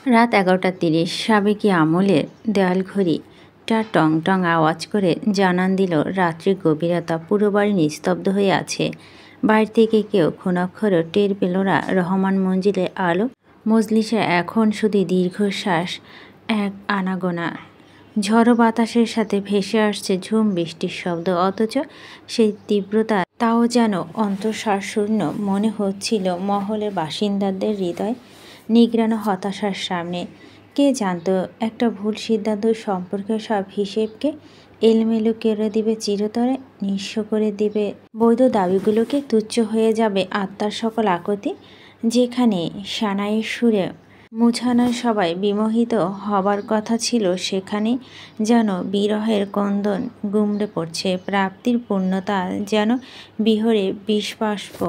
রাত 11:30 সাবেকি আমলের দেয়াল ঘড়িটা টং টং আওয়াজ করে জানান দিল রাত্রির গভীরতা। পুরো বাড়ি নিস্তব্ধ হয়ে আছে। বাইরে থেকে কেউ ক্ষুণাক্ষরও টের পেল না রহমান মঞ্জিলের আলো মজলিসে এখন শুধু দীর্ঘশ্বাস, এক আনাগোনা। ঝড়ো বাতাসের সাথে ভেসে আসছে ঝুম বৃষ্টির শব্দ, অথচ সেই তীব্রতা তাও যেন অন্তঃসারশূন্য মনে হচ্ছিল মহলের বাসিন্দাদের হৃদয় নিগড়ানো হতাশার সামনে। কে জানত একটা ভুল সিদ্ধান্ত সম্পর্কে সব হিসেবকে এলোমেলো করে দিবে চিরতরে, নিঃস্ব করে দিবে বৈধ দাবিগুলোকে, তুচ্ছ হয়ে যাবে আত্মার সকল আকুতি। যেখানে সানাইয়ের সুরে মুছানোর সবাই বিমোহিত হবার কথা ছিল, সেখানে যেন বিরহের ক্রন্দন গুমড়ে পড়ছে। প্রাপ্তির পূর্ণতা যেন বিহরে বিষবাষ্প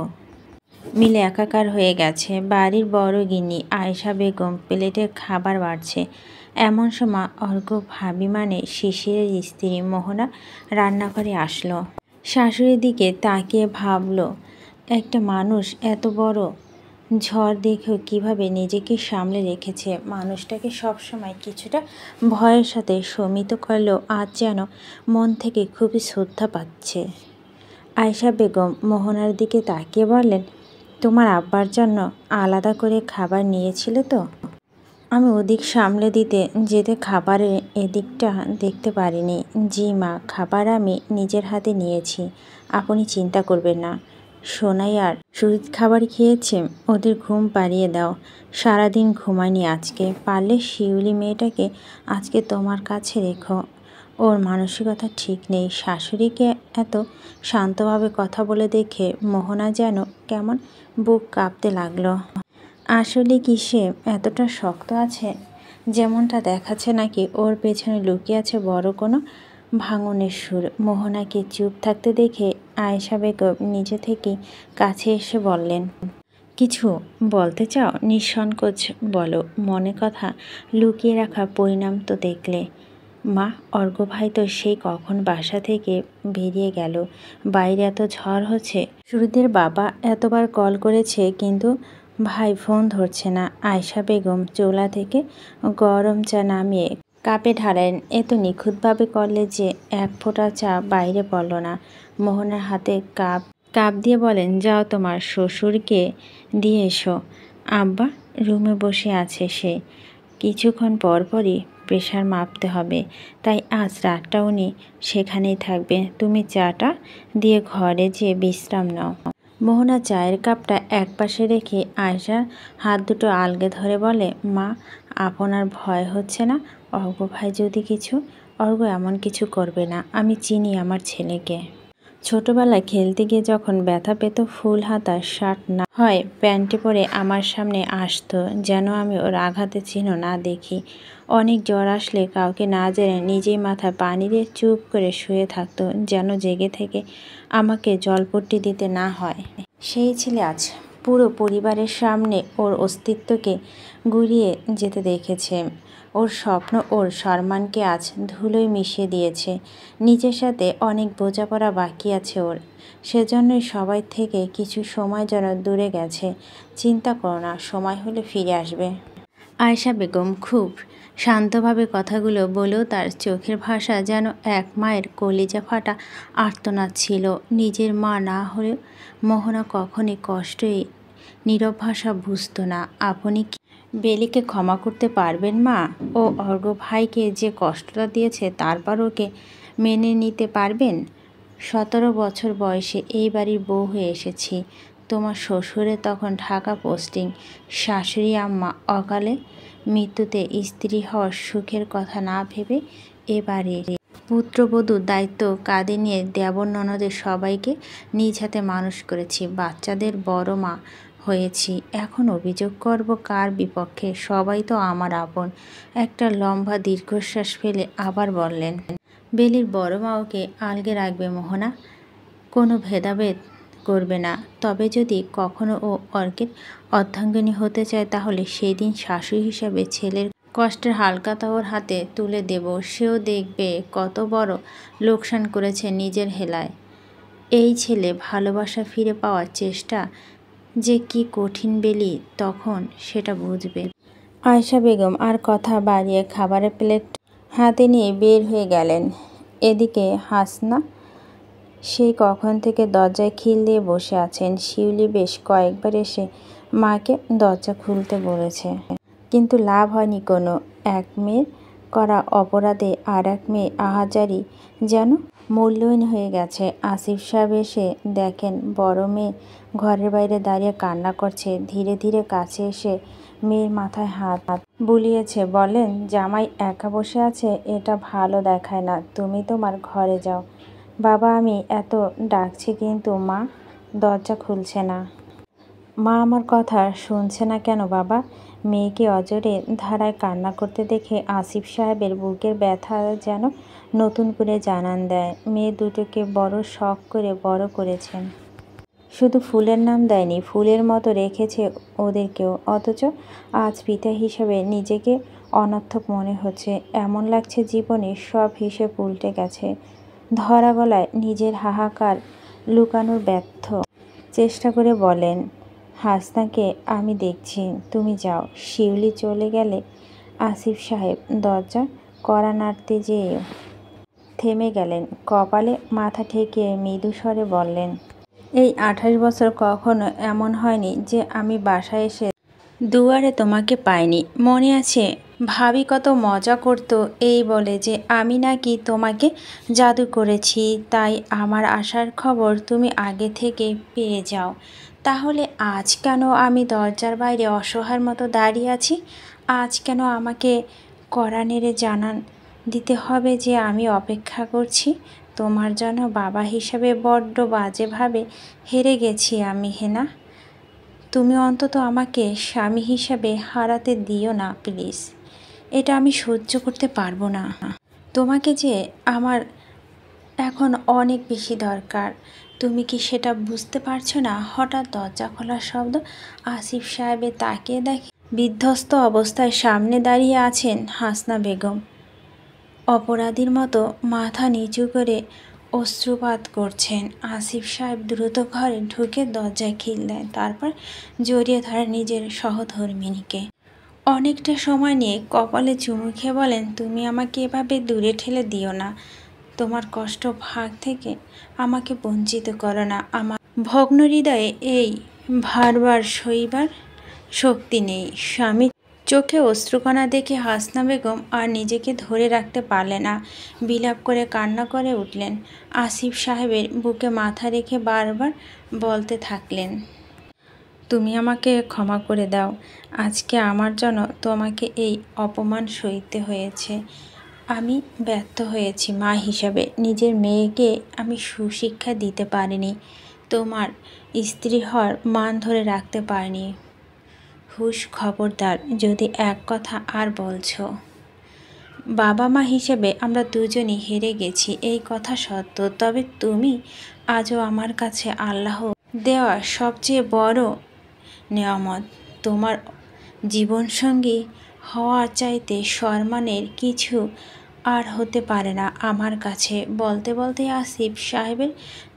মিলে একাকার হয়ে গেছে। বাড়ির বড় গিন্নি আয়েশা বেগম প্লেটে খাবার বাড়ছে। এমন সময় অর্ঘ্য ভাবিমানে শিশিরের স্ত্রী মোহনা রান্নাঘরে আসলো। শাশুড়ির দিকে তাকিয়ে ভাবল, একটা মানুষ এত বড় ঝড় দেখেও কিভাবে নিজেকে সামলে রেখেছে। মানুষটাকে সবসময় কিছুটা ভয়ের সাথে শমিত করলেও আজ যেন মন থেকে খুবই শ্রদ্ধা পাচ্ছে। আয়েশা বেগম মোহনার দিকে তাকিয়ে বললেন, তোমার আব্বার জন্য আলাদা করে খাবার নিয়েছিলে তো? আমি ওদিক সামলে দিতে যেতে খাবারের এদিকটা দেখতে পারিনি। জি মা, খাবার আমি নিজের হাতে নিয়েছি, আপনি চিন্তা করবেন না। সোনাই আর সুজিত খাবার খেয়েছে, ওদের ঘুম পাড়িয়ে দাও। সারাদিন ঘুমায়নি আজকে, পারলে শিউলি মেয়েটাকে আজকে তোমার কাছে রেখো। ওর মানসিকতা ঠিক নেই। শাশুড়িকে এত শান্তভাবে কথা বলে দেখে মোহনা যেন কেমন বুক কাঁপতে লাগলো। আসলে কি সে এতটা শক্ত আছে যেমনটা দেখাচ্ছে, নাকি ওর পেছনে লুকিয়ে আছে বড় কোনো ভাঙনের সুর? মোহনাকে চুপ থাকতে দেখে আয়েশা বেগম নিজে থেকেই কাছে এসে বললেন, কিছু বলতে চাও? নিঃসংকোচ বলো, মনে কথা লুকিয়ে রাখার পরিণাম তো দেখলে। মা, অর্ঘ্য ভাই তো সেই কখন বাসা থেকে বেরিয়ে গেল। বাইরে এত ঝড় হচ্ছে, সুরদের বাবা এতবার কল করেছে কিন্তু ভাই ফোন ধরছে না। আয়েশা বেগম চুলা থেকে গরম চা নামিয়ে কাপে ঢালেন। এত নিখুঁতভাবে করলে যে এক ফোঁটা চা বাইরে পড়ল না। মোহনার হাতে কাপ দিয়ে বলেন, যাও তোমার শ্বশুরকে দিয়ে এসো। আব্বা রুমে বসে আছে, সে কিছুক্ষণ পরপরই প্রেশার মাপতে হবে, তাই আজ রাতটা উনি সেখানেই থাকবে। তুমি চাটা দিয়ে ঘরে যেয়ে বিশ্রাম নাও। মোহনা চায়ের কাপটা একপাশে রেখে আয়েশার হাত দুটো আলগে ধরে বলে, মা, আপনার ভয় হচ্ছে না? অর্ঘ্য ভাই যদি কিছু? অর্ঘ্য এমন কিছু করবে না, আমি চিনি আমার ছেলেকে। ছোটবেলায় খেলতে গিয়ে যখন ব্যথা পেত, ফুল হাতা শার্ট না হয় প্যান্টে পরে আমার সামনে আসতো যেন আমি ওর আঘাতে চিহ্ন না দেখি। অনেক জ্বর আসলে কাউকে না জেনে নিজেই মাথা পানি দিয়ে চুপ করে শুয়ে থাকতো যেন জেগে থেকে আমাকে জলপট্টি দিতে না হয়। সেই ছেলে আজ পুরো পরিবারের সামনে ওর অস্তিত্বকে গুঁড়িয়ে যেতে দেখেছে। ওর স্বপ্ন, ওর সম্মানকে আজ ধুলোয় মিশিয়ে দিয়েছে। নিজের সাথে অনেক বোঝাপড়া বাকি আছে ওর, সেজন্যই সবাই থেকে কিছু সময় যেন দূরে গেছে। চিন্তা করো না, সময় হলে ফিরে আসবে। আয়েশা বেগম খুব শান্তভাবে কথাগুলো বলেও তার চোখের ভাষা যেন এক মায়ের কলিজা ফাটা আর্তনাদ ছিল। নিজের মা না হলেও মোহনা কখনই কষ্টই নীরব ভাষা বুঝতো না। আপনি কি বেলিকে ক্ষমা করতে পারবেন মা? ও অর্ঘ্য ভাইকে যে কষ্টটা দিয়েছে, তারপর ওকে মেনে নিতে পারবেন? 17 বছর বয়সে এই বাড়ির বউ হয়ে এসেছি। তোমার শ্বশুরের তখন ঢাকা পোস্টিং। শাশুড়ি আম্মা অকালে মৃত্যুতে স্ত্রী হওয়ার সুখের কথা না ভেবে এ বাড়ির পুত্রবধূর দায়িত্ব কাঁধে নিয়ে দেবর ননদের সবাইকে নিজ হাতে মানুষ করেছি। বাচ্চাদের বড় মা হয়েছি। এখন অভিযোগ করব কার বিপক্ষে? সবাই তো আমার আপন। একটা লম্বা দীর্ঘশ্বাস ফেলে আবার বললেন, বেলির বড় মা ওকে আলগে রাখবে মোহনা, কোনো ভেদাভেদ করবে না। তবে যদি কখনো ও অর্ঘ্যের অর্ধাঙ্গিনী হতে চায়, তাহলে সেই দিন শাশুড়ি হিসাবে ছেলের কষ্টের হালকাতা ওর হাতে তুলে দেব। সেও দেখবে কত বড় লোকসান করেছে নিজের হেলায়। এই ছেলে ভালোবাসা ফিরে পাওয়ার চেষ্টা যে কি কঠিন বেলি তখন সেটা বুঝবে। আয়েশা বেগম আর কথা বাড়িয়ে খাবারের প্লেট হাতে নিয়ে বের হয়ে গেলেন। এদিকে হাসনা সেই কখন থেকে দরজায় খিল দিয়ে বসে আছেন। শিউলি বেশ কয়েকবার এসে মাকে দরজা খুলতে বলেছে, কিন্তু লাভ হয়নি কোনো। এক মেয়ের করা অপরাধে আর এক মেয়ে আহাজারি যেন মূল্যহীন হয়ে গেছে। আসিফ সাহেব এসে দেখেন বড় মেয়ে ঘরের বাইরে দাঁড়িয়ে কান্না করছে। ধীরে ধীরে কাছে এসে মেয়ের মাথায় হাত বুলিয়েছে, বলেন, জামাই একা বসে আছে, এটা ভালো দেখায় না, তুমি তোমার ঘরে যাও। বাবা, আমি এত ডাকছি কিন্তু মা দরজা খুলছে না। মা আমার কথা শুনছে না কেন বাবা? মেয়েকে অজরে ধারায় কান্না করতে দেখে আসিফ সাহেবের বুকের ব্যথা যেন নতুন করে জানান দেয়। মেয়ে দুটোকে বড় শখ করে বড় করেছেন, শুধু ফুলের নাম দেয়নি, ফুলের মতো রেখেছে ওদেরকেও। অথচ আজ পিতা হিসেবে নিজেকে অনর্থক মনে হচ্ছে। এমন লাগছে জীবনে সব হিসেব উল্টে গেছে। ধরা গলায় নিজের হাহাকার লুকানোর ব্যর্থ চেষ্টা করে বলেন, হাসনাকে আমি দেখছি, তুমি যাও। শিউলি চলে গেলে আসিফ সাহেব দরজা কড়া নাড়তে যেয়ে থেমে গেলেন। কপালে মাথা ঠেকিয়ে মৃদু স্বরে বললেন, এই 28 বছর কখনো এমন হয়নি যে আমি বাসায় এসে দুয়ারে তোমাকে পাইনি। মনে আছে ভাবি কত মজা করতো এই বলে যে আমি নাকি তোমাকে জাদু করেছি, তাই আমার আসার খবর তুমি আগে থেকে পেয়ে যাও। তাহলে আজ কেন আমি দরজার বাইরে অসহায়ের মতো দাঁড়িয়ে আছি? আজ কেন আমাকে কড়া নেড়ে জানান দিতে হবে যে আমি অপেক্ষা করছি? তোমার জন্য বাবা হিসাবে বড্ড বাজেভাবে হেরে গেছি আমি, হেনা। তুমি অন্তত আমাকে স্বামী হিসাবে হারাতে দিও না প্লিজ। এটা আমি সহ্য করতে পারবো না। তোমাকে যে আমার এখন অনেক বেশি দরকার। তুমি কি সেটা বুঝতে পারছো না? হঠাৎ দরজা খোলার শব্দ। আসিফ সাহেবের তাকিয়ে দেখে বিধ্বস্ত অবস্থায় সামনে দাঁড়িয়ে আছেন হাসনা বেগম। অপরাধীর মতো মাথা নিচু করে অশ্রুপাত করছেন। আসিফ সাহেব দ্রুত ঘরে ঢুকে দরজায় খিল দেন, তারপর জড়িয়ে ধরেন নিজের সহধর্মিণীকে। অনেকটা সময় নিয়ে কপালে চুমু খেয়ে বলেন, তুমি আমাকে এভাবে দূরে ঠেলে দিও না। তোমার কষ্ট ভাগ থেকে আমাকে বঞ্চিত করো না। আমার ভগ্ন হৃদয়ে এই ভারবার সইবার শক্তি নেই। স্বামী চোখে অশ্রুকণা দেখে হাসনা বেগম আর নিজেকে ধরে রাখতে পারলেন না। বিলাপ করে কান্না করে উঠলেন। আসিফ সাহেবের বুকে মাথা রেখে বারবার বলতে থাকলেন, তুমি আমাকে ক্ষমা করে দাও। আজকে আমার জন্য তোমাকে এই অপমান সইতে হয়েছে। আমি ব্যর্থ হয়েছি মা হিসাবে। নিজের মেয়েকে আমি সুশিক্ষা দিতে পারিনি, তোমার স্ত্রী হওয়ার মান ধরে রাখতে পারিনি। হুশ, খবরদার যদি এক কথা আর বলছো। বাবা মা হিসেবে আমরা দুজনই হেরে গেছি, এই কথা সত্য। তবে তুমি আজও আমার কাছে আল্লাহ দেওয়া সবচেয়ে বড় নেয়ামত। তোমার জীবনসঙ্গী হওয়ার চাইতে সম্মানের কিছু আর হতে পারে না আমার কাছে। বলতে বলতে আসিফ সাহেবের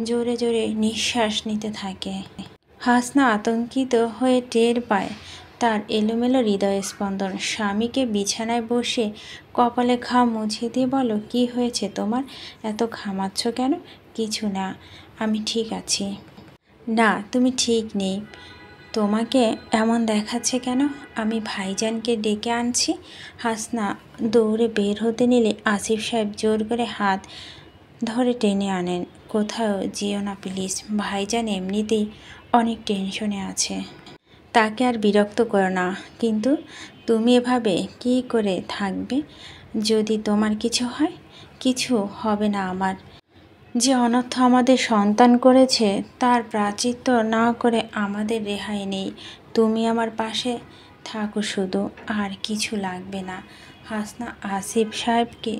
জোরে জোরে নিঃশ্বাস নিতে থাকে। হাসনা আতঙ্কিত হয়ে টের পায় তার এলোমেলো হৃদয় স্পন্দন। স্বামীকে বিছানায় বসে কপালে ঘাম মুছিয়ে দিয়ে বলো, কি হয়েছে তোমার? এত ঘামাচ্ছ কেন? কিছু না, আমি ঠিক আছি। না, তুমি ঠিক নেই। তোমাকে এমন দেখাচ্ছে কেন? আমি ভাইজানকে ডেকে আনছি। হাসনা দৌড়ে বের হতে নিলে আসিফ সাহেব জোর করে হাত ধরে টেনে আনেন। কোথাও যেও না প্লিজ, ভাইজান এমনিতেই অনেক টেনশনে আছে, তাকে আর বিরক্ত করো না। কিন্তু তুমি এভাবে কি করে থাকবে? যদি তোমার কিছু হয়? কিছু হবে না আমার। যে অনর্থ আমাদের সন্তান করেছে তার প্রায়শ্চিত্ত না করে আমাদের রেহাই নেই। তুমি আমার পাশে থাকো শুধু, আর কিছু লাগবে না। হাসনা আসিফ সাহেবকে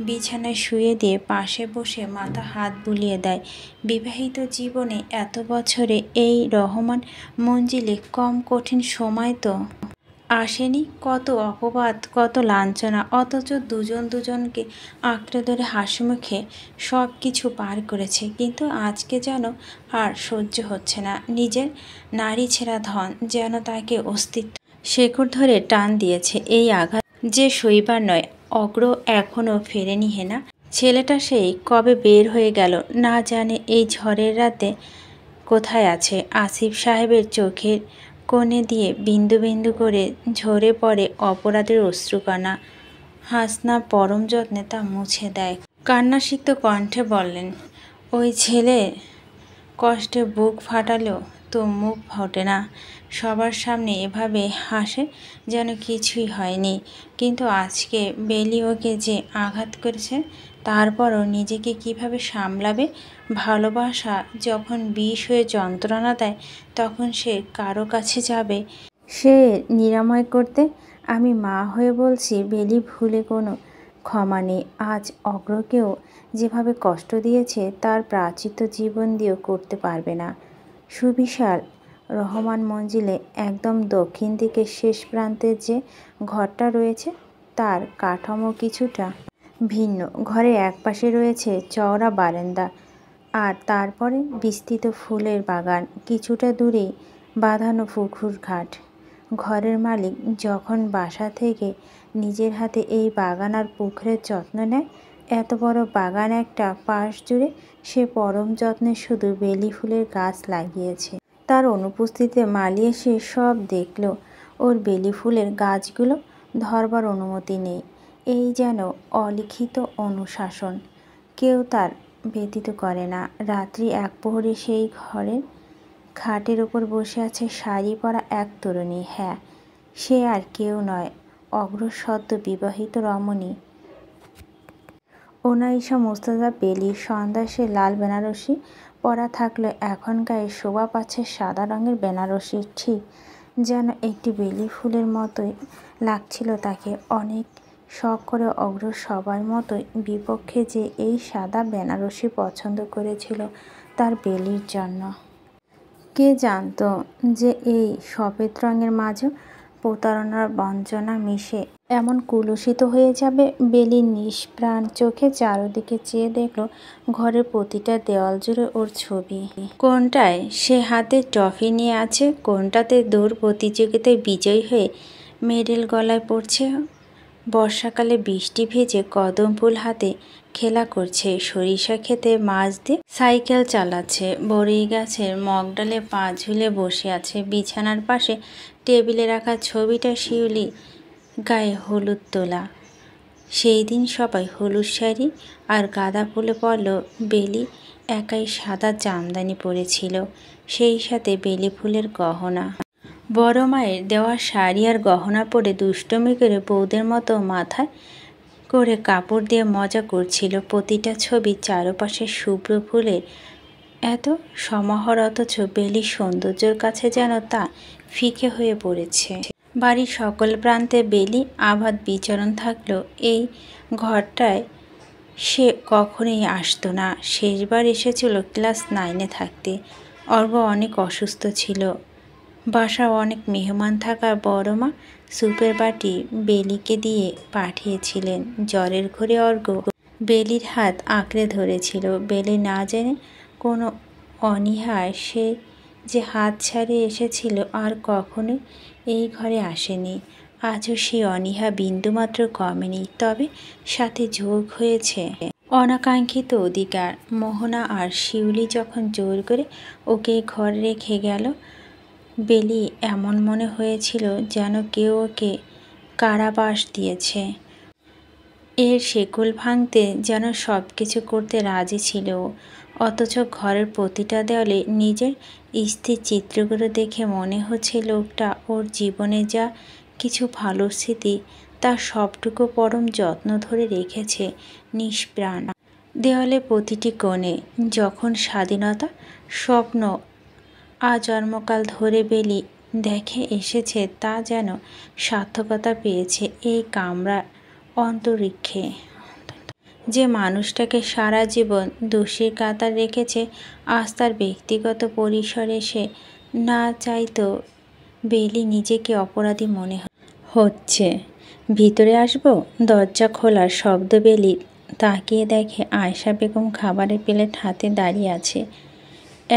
বিছানায় শুয়ে দিয়ে পাশে বসে মাথা হাত বুলিয়ে দেয়। বিবাহিত জীবনে এত বছরে এই রহমান মঞ্জিলে কম কঠিন সময় তো আসেনি। কত অপবাদ, কত লাঞ্ছনা, অথচ দুজন দুজনকে আঁকড়ে ধরে হাসিমুখে সব কিছু পার করেছে। কিন্তু আজকে যেন আর সহ্য হচ্ছে না। নিজের নারী ছেঁড়া ধন যেন তাকে অস্তিত্ব শেকড় ধরে টান দিয়েছে। এই আঘাত যে সইবার নয়। অগ্র এখনও ফেরেনি হেনা। ছেলেটা সেই কবে বের হয়ে গেল না জানে এই ঝড়ের রাতে কোথায় আছে। আসিফ সাহেবের চোখের কোণে দিয়ে বিন্দু বিন্দু করে ঝরে পড়ে অপরাধের অশ্রুকণা। হাসনা পরম যত্নে তা মুছে দেয়। কান্নাসিক্ত কণ্ঠে বললেন, ওই ছেলে কষ্টে বুক ফাটালেও তো মুখ ফোটে না। সবার সামনে এভাবে হাসে যেন কিছুই হয়নি। কিন্তু আজকে বেলি ওকে যে আঘাত করেছে, তারপরও নিজেকে কিভাবে সামলাবে? ভালোবাসা যখন বিষ হয়ে যন্ত্রণা দেয়, তখন সে কারো কাছে যাবে সে নিরাময় করতে? আমি মা হয়ে বলছি, বেলি ভুলে কোনো ক্ষমা নেই। আজ অগ্রকেও যেভাবে কষ্ট দিয়েছে, তার প্রায়শ্চিত্ত জীবন দিয়েও করতে পারবে না। সুবিশাল রহমান মঞ্জিলে একদম দক্ষিণ দিকের শেষ প্রান্তের যে ঘরটা রয়েছে, তার কাঠামো কিছুটা ভিন্ন। ঘরের একপাশে রয়েছে চওড়া বারান্দা, আর তারপরে বিস্তৃত ফুলের বাগান। কিছুটা দূরেই বাঁধানো পুকুর ঘাট। ঘরের মালিক যখন বাসা থেকে নিজের হাতে এই বাগান আর পুকুরের যত্ন নেয়, এত বড় বাগান একটা পাশ জুড়ে সে পরম যত্নে শুধু বেলি ফুলের গাছ লাগিয়েছে। তার অনুপস্থিতিতে মালি এসে সব দেখল। ওর বেলি ফুলের গাছগুলো ধরবার অনুমতি নেই। এই যেন অলিখিত অনুশাসন। কেউ তার ব্যতীত করে না। রাত্রি এক প্রহরে সেই ঘরের খাটের ওপর বসে আছে শাড়ি পরা এক তরুণী। হ্যাঁ, সে আর কেউ নয়, অগ্র সদ্য বিবাহিত রমণী ওনাইশা মুস্তাজা বেলি। সন্ধ্যায় সে লাল বেনারসি পরা থাকলে এখন গায়ে শোভা পাচ্ছে সাদা রঙের বেনারসি। ঠিক যেন একটি বেলি ফুলের মতোই লাগছিল তাকে। অনেক শখ করে অগ্র সবার মতোই বিপক্ষে যে এই সাদা বেনারসি পছন্দ করেছিল তার বেলির জন্য। কে জানত যে এই সফেদ রঙের মাঝেও প্রতারণার বঞ্চনা মিশে এমন কুলুষিত হয়ে যাবে। বেলি নিষ্প্রাণ চোখে চারদিকে চেয়ে দেখল ঘরের প্রতিটা দেওয়াল জুড়ে ওর ছবি। কোনটায় সে হাতে ট্রফি নিয়ে আছে, কোনটাতে দৌড় প্রতিযোগিতায় বিজয়ী হয়ে মেডেল গলায় পড়ছে, বর্ষাকালে বৃষ্টি ভেজে কদম ফুল হাতে খেলা করছে, সরিষা খেতে মাছ দিয়ে সাইকেল চালাচ্ছে, বড়ই গাছের মগডালে পা ঝুলে বসে আছে। বিছানার পাশে টেবিলে রাখা ছবিটা শিউলি গায়ে হলুদ তোলা। সেই দিন সবাই হলুদ শাড়ি আর গাঁদা ফুলে পরল, বেলি একাই সাদা জামদানি পরেছিল, সেই সাথে বেলি ফুলের গহনা। বড় মায়ের দেওয়া শাড়ি আর গহনা পরে দুষ্টুমি করে বউদের মতো মাথায় করে কাপড় দিয়ে মজা করছিল। প্রতিটা ছবির চারপাশে শুভ্র ফুলের এত সমাহার, অথচ বেলির সৌন্দর্যের কাছে যেন তা ফিকে হয়ে পড়েছে। বাড়ির সকল প্রান্তে বেলি আবাদ বিচরণ থাকলেও এই ঘরটায় সে কখনোই আসতো না। শেষবার এসেছিল ক্লাস 9-এ থাকতে। অর্ঘ্য অনেক অসুস্থ ছিল। বাসা অনেক মেহমান থাকার বড় মা স্যুপের বাটি বেলিকে দিয়ে পাঠিয়েছিলেন। জ্বরের ঘরে অর্ঘ্য বেলির হাত আঁকড়ে ধরেছিল। বেলি না জেনে কোনো অনীহায় সে যে হাত ছাড়িয়ে এসেছিল আর কখনোই এই ঘরে আসেনি। আজও সেই অনীহা বিন্দুমাত্র কমেনি, তবে সাথে যোগ হয়েছে অনাকাঙ্ক্ষিত অধিকার। মোহনা আর শিউলি যখন জোর করে ওকে ঘরে রেখে গেল, বেলি এমন মনে হয়েছিল যেন কেউ ওকে কারাবাস দিয়েছে। এর শেকল ভাঙতে যেন সব কিছু করতে রাজি ছিল। অথচ ঘরের প্রতিটা দেওয়ালে নিজের স্থির চিত্রগুলো দেখে মনে হচ্ছে লোকটা ওর জীবনে যা কিছু ভালো স্মৃতি তার সবটুকু পরম যত্ন ধরে রেখেছে নিষ্প্রাণ। দেওয়ালে প্রতিটি কোণে যখন স্বাধীনতা স্বপ্ন আজন্মকাল ধরে বেলি দেখে এসেছে, তা যেন সার্থকতা পেয়েছে এই কামরা অন্তরিক্ষে। যে মানুষটাকে সারা জীবন দোষীর কাতার রেখেছে, আজ তার ব্যক্তিগত পরিসরে সে না চাইতো বেলি নিজেকে অপরাধী মনে হচ্ছে। ভিতরে আসবো? দরজা খোলার শব্দ। বেলি তাকিয়ে দেখে আয়েশা বেগম খাবারের প্লেট হাতে দাঁড়িয়ে আছে।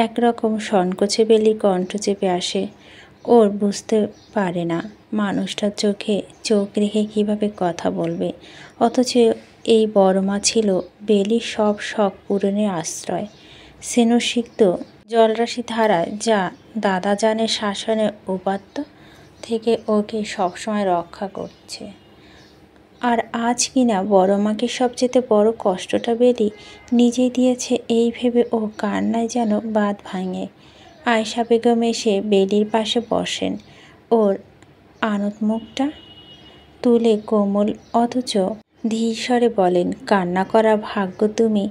একরকম সংকোচে বেলি কণ্ঠ চেপে আসে। ওর বুঝতে পারে না মানুষটার চোখে চোখ রেখে কিভাবে কথা বলবে। অথচ এই বড় মা ছিল বেলির সব শখ পূরণের আশ্রয়, স্নেহসিক্ত জলরাশি ধারা, যা দাদাজানের শাসনের উপাত্ত থেকে ওকে সবসময় রক্ষা করছে। আর আজ কিনা বড় মাকে সবচেয়ে বড় কষ্টটা বেলি নিজেই দিয়েছে, এই ভেবে ও কান্নায় যেন বাঁধ ভাঙে। আয়েশা বেগম এসে বেলির পাশে বসেন, ওর আনত মুখটা তুলে কোমল অথচ ধীর স্বরে বলেন, কান্না করা ভাগ্য তুমি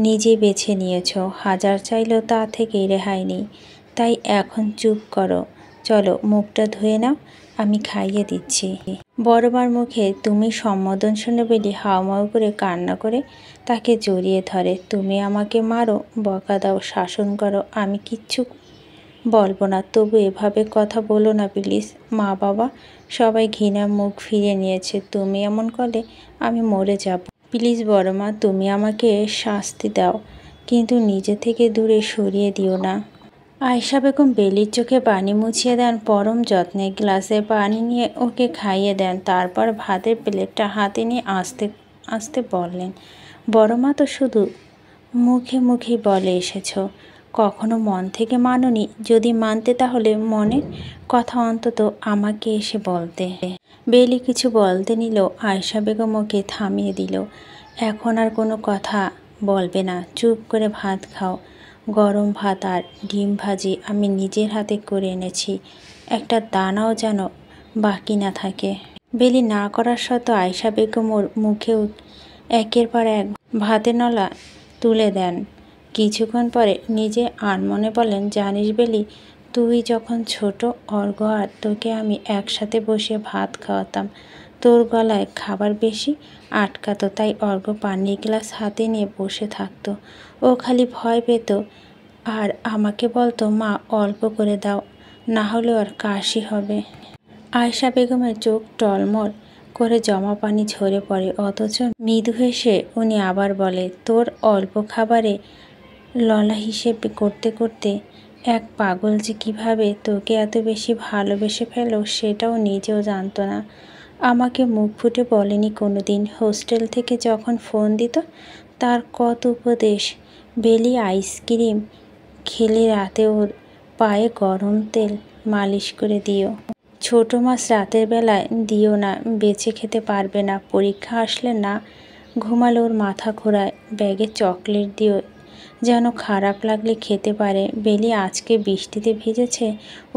নিজে বেছে নিয়েছ, হাজার চাইলেও তা থেকে রেহাই নেই। তাই এখন চুপ করো, চলো মুখটা ধুয়ে নাও, আমি খাইয়ে দিচ্ছি। বড়মার মুখে তুমি সম্বোধন শুনে বেলি হাউমাউ করে কান্না করে তাকে জড়িয়ে ধরে। তুমি আমাকে মারো, বকা দাও, শাসন করো, আমি কিচ্ছু বলবো না, তবু এভাবে কথা বলো না প্লিজ। মা বাবা সবাই ঘৃণা মুখ ফিরিয়ে নিয়েছে, তুমি এমন করলে আমি মরে যাব। প্লিজ বড় মা, তুমি আমাকে শাস্তি দাও, কিন্তু নিজে থেকে দূরে সরিয়ে দিও না। আয়েশা বেগম বেলির চোখে পানি মুছিয়ে দেন পরম যত্নে, গ্লাসে পানি নিয়ে ওকে খাইয়ে দেন। তারপর ভাতের প্লেটটা হাতে নিয়ে আস্তে আস্তে বললেন, বড় মা তো শুধু মুখে মুখেই বলে এসেছো, কখনো মন থেকে মানোনি। যদি মানতে তাহলে মনের কথা অন্তত আমাকে এসে বলতে। বেলি কিছু বলতে নিল, আয়েশা বেগম ওকে থামিয়ে দিল। এখন আর কোনো কথা বলবে না, চুপ করে ভাত খাও। গরম ভাত আর ডিম ভাজি আমি নিজের হাতে করে এনেছি, একটা দানাও যেন বাকি না থাকে। বেলি না করার সত্ত্বেও আয়েশা বেগম ওর মুখে একের পর এক ভাতের নলা তুলে দেন। কিছুক্ষণ পরে নিজে আনমনে বলেন, জানিস বেলি, তুই যখন ছোট, অর্ঘ্য আর তোকে আমি একসাথে বসে ভাত খাওয়াতাম। তোর গলায় খাবার বেশি আটকাতো, তাই অর্ঘ্য পানির গ্লাস হাতে নিয়ে বসে থাকতো। ও খালি ভয় পেত আর আমাকে বলতো, মা অল্প করে দাও, না হলে ওর কাশি হবে। আয়েশা বেগমের চোখ টলমল করে জমা পানি ঝরে পড়ে, অথচ মৃদু হেসে উনি আবার বলে, তোর অল্প খাবারে ললা হিসেব করতে করতে এক পাগল যে কীভাবে তোকে এত বেশি ভালোবেসে ফেল সেটাও নিজেও জানতো না। আমাকে মুখ ফুটে বলেনি কোনো দিন। হোস্টেল থেকে যখন ফোন দিত তার কত উপদেশ, বেলি আইসক্রিম খেলে রাতে ওর পায়ে গরম তেল মালিশ করে দিও, ছোট মাছ রাতের বেলায় দিও না, বেঁচে খেতে পারবে না, পরীক্ষা আসলে না ঘুমালে ওর মাথা ঘোরায়, ব্যাগে চকলেট দিও যেন খারাপ লাগলে খেতে পারে। বেলি আজকে বৃষ্টিতে ভিজেছে,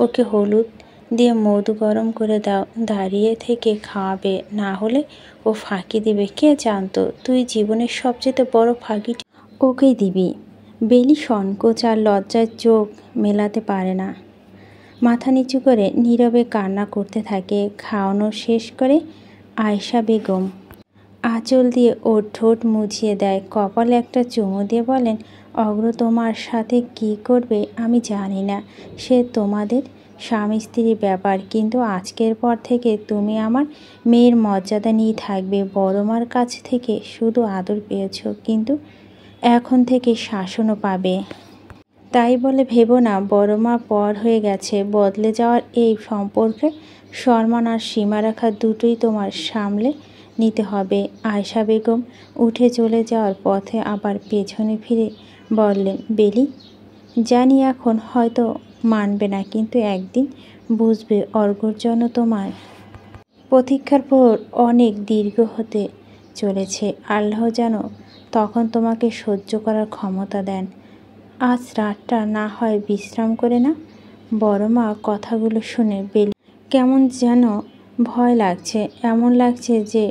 ওকে হলুদ দিয়ে মধু গরম করে দাও, দাঁড়িয়ে থেকে খাওয়াবে, না হলে ও ফাঁকি দিবে। কে জানতো তুই জীবনের সবচেয়ে বড় ফাঁকিটি ওকেই দিবি। বেলি সংকোচ আর লজ্জায় চোখ মেলাতে পারে না, মাথা নিচু করে নীরবে কান্না করতে থাকে। খাওয়ানো শেষ করে আয়েশা বেগম আঁচল দিয়ে ওর ঠোঁট মুছিয়ে দেয়, কপালে একটা চুমু দিয়ে বলেন, অগ্র তোমার সাথে কি করবে আমি জানি না, সে তোমাদের স্বামী স্ত্রীর ব্যাপার, কিন্তু আজকের পর থেকে তুমি আমার মেয়ের মর্যাদা নিয়ে থাকবে। বড় মার কাছ থেকে শুধু আদর পেয়েছ, কিন্তু এখন থেকে শাসনও পাবে। তাই বলে ভেবো না বড় মা পর হয়ে গেছে। বদলে যাওয়ার এই সম্পর্কে সম্মান আর সীমারেখা দুটোই তোমার সামলে নিতে হবে। আয়েশা বেগম উঠে চলে যাওয়ার পথে আবার পেছনে ফিরে বললেন, বেলি, জানি এখন হয়তো মানবে না, কিন্তু একদিন বুঝবে অর্ঘ্যর জন্য তোমার প্রতীক্ষার পর অনেক দীর্ঘ হতে চলেছে। আল্লাহ যেন তখন তোমাকে সহ্য করার ক্ষমতা দেন। আজ রাতটা না হয় বিশ্রাম করে না। বড় মা কথাগুলো শুনে বেলি কেমন যেন ভয় লাগছে, এমন লাগছে যে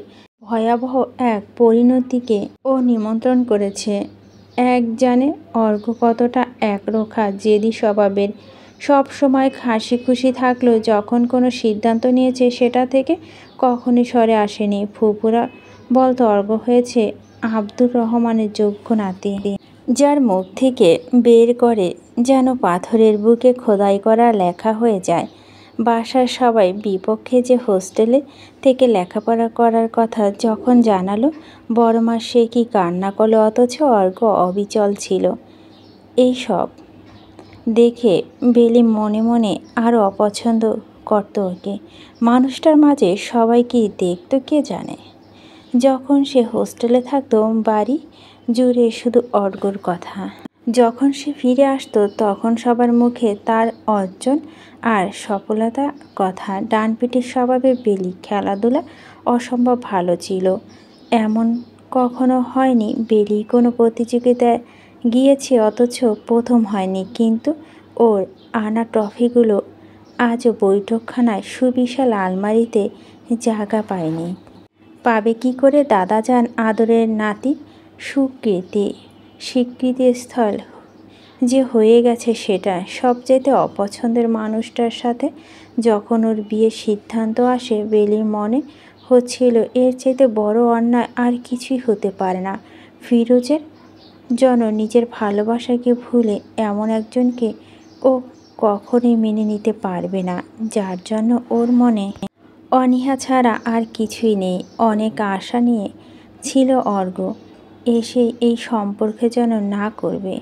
ভয়াবহ এক পরিণতিকে ও নিমন্ত্রণ করেছে। এক জানে অর্ঘ্য কতটা একরোখা জেদি স্বভাবের, সব সময় হাসি খুশি থাকলেও যখন কোনো সিদ্ধান্ত নিয়েছে সেটা থেকে কখনই সরে আসেনি। ফুপুরা বলতো অর্ঘ্য হয়েছে আব্দুর রহমানের যোগ্য নাতি, যার মুখ থেকে বের করে যেন পাথরের বুকে খোদাই করা লেখা হয়ে যায়। বাসার সবাই বিপক্ষে যে হোস্টেলে থেকে লেখাপড়া করার কথা যখন জানালো বড় মা সে কি কান্না করলো, অথচ অর্ঘ্য অবিচল ছিল। এই সব দেখে বেলি মনে মনে আরও অপছন্দ করত ওকে। মানুষটার মাঝে সবাইকে দেখতো কে জানে। যখন সে হোস্টেলে থাকতো বাড়ি জুড়ে শুধু অর্ঘ্যর কথা। যখন সে ফিরে আসতো তখন সবার মুখে তার অর্জন আর সফলতার কথা। ডানপিটের স্বভাবে বেলি, খেলাধুলা অসম্ভব ভালো ছিল। এমন কখনো হয়নি বেলি কোনো প্রতিযোগিতায় গিয়েছে অথচ প্রথম হয়নি, কিন্তু ওর আনা ট্রফিগুলো আজও বৈঠকখানায় সুবিশাল আলমারিতে জায়গা পায়নি। পাবে কি করে দাদাজান আদরের নাতি? স্বীকৃতিস্থল যে হয়ে গেছে সেটা। সবচেয়ে অপছন্দের মানুষটার সাথে যখন ওর বিয়ের সিদ্ধান্ত আসে বেলির মনে হচ্ছিল এর চাইতে বড় অন্যায় আর কিছুই হতে পারে না। ফিরোজের জন্য নিজের ভালোবাসাকে ভুলে এমন একজনকে ও কখনোই মেনে নিতে পারবে না, যার জন্য ওর মনে অনীহা ছাড়া আর কিছুই নেই। অনেক আশা নিয়ে ছিল অর্ঘ্য এসে এই সম্পর্কে যেন না করবে,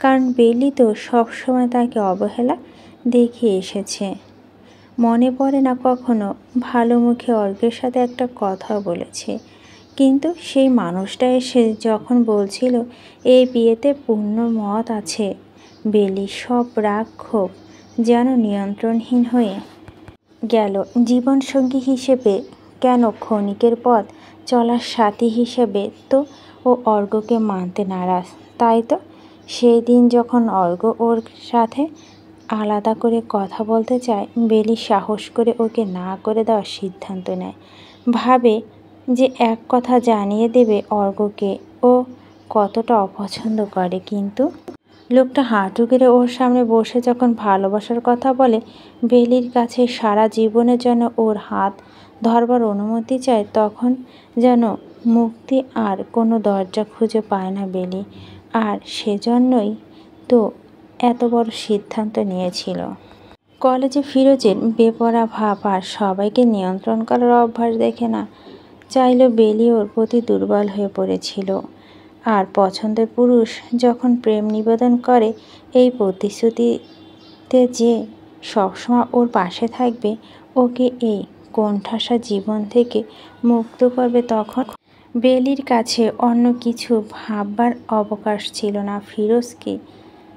কারণ বেলি তো সবসময় তাকে অবহেলা দেখে এসেছে। মনে পড়ে না কখনো ভালো মুখে অর্ঘ্যের সাথে একটা কথা বলেছে, কিন্তু সেই মানুষটা এসে যখন বলছিল এই বিয়েতে পূর্ণ মত আছে, বেলির সব রাগ ক্ষোভ যেন নিয়ন্ত্রণহীন হয়ে গেল। জীবনসঙ্গী হিসেবে কেন, ক্ষণিকের পথ চলার সাথী হিসেবে তো ও অর্ঘ্যকে মানতে নারাজ। তাই তো সেই দিন যখন অর্ঘ্য ওর সাথে আলাদা করে কথা বলতে চায় বেলি সাহস করে ওকে না করে দেওয়ার সিদ্ধান্ত নেয়। ভাবে যে এক কথা জানিয়ে দেবে অর্ঘ্যকে ও কতটা অপছন্দ করে, কিন্তু লোকটা হাঁটু গেড়ে ওর সামনে বসে যখন ভালোবাসার কথা বলে, বেলির কাছে সারা জীবনের জন্য ওর হাত ধরবার অনুমতি চায়, তখন যেন মুক্তি আর কোনো দরজা খুঁজে পায় না বেলি। আর সেজন্যই তো এত বড় সিদ্ধান্ত নিয়েছিল। কলেজে ফিরোজের বেপরা ভাব আর সবাইকে নিয়ন্ত্রণ করার অভ্যাস দেখে না চাইলেও বেলি ওর প্রতি দুর্বল হয়ে পড়েছিল। আর পছন্দের পুরুষ যখন প্রেম নিবেদন করে এই প্রতিশ্রুতিতে যে সবসময় ওর পাশে থাকবে, ওকে এই কোণঠাসা জীবন থেকে মুক্ত করবে, তখন বেলির কাছে অন্য কিছু ভাববার অবকাশ ছিল না। ফিরোজকে